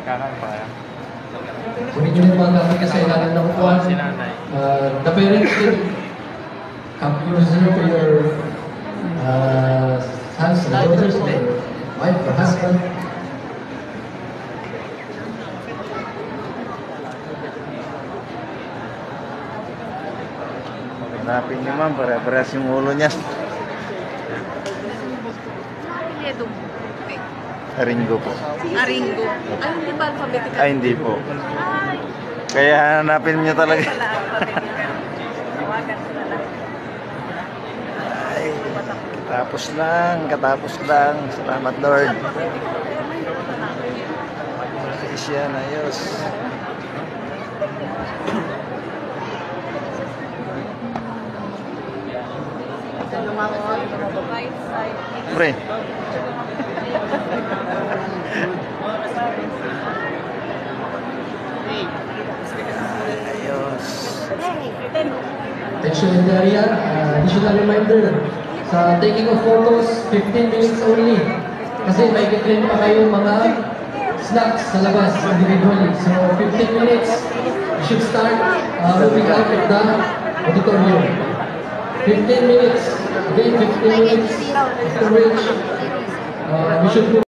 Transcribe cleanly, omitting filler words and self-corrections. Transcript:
Kakain pa kaya? Kunin nyo yung mga gamit kasi kailangan ng upuan. Si nanay. The parents should come closer to your sons and daughters or wife or husband. Hanapin niyo ma'am, pare-parehas yung ulo niya. Ringo po. Ringo. Ay, hindi ba alphabetical? Ay, hindi po. Ay. Kaya hanapin niyo talaga. Ay, katapos lang. Salamat Lord. Siya na ayos. Pre. Ayos. Attention in the area, additional reminder, sa taking of photos, 15 minutes only. Kasi may kiklaim pa kayong mga snacks sa labas individually. So 15 minutes, you should start moving out of the auditorium. 15 minutes, again 15 minutes, after which we should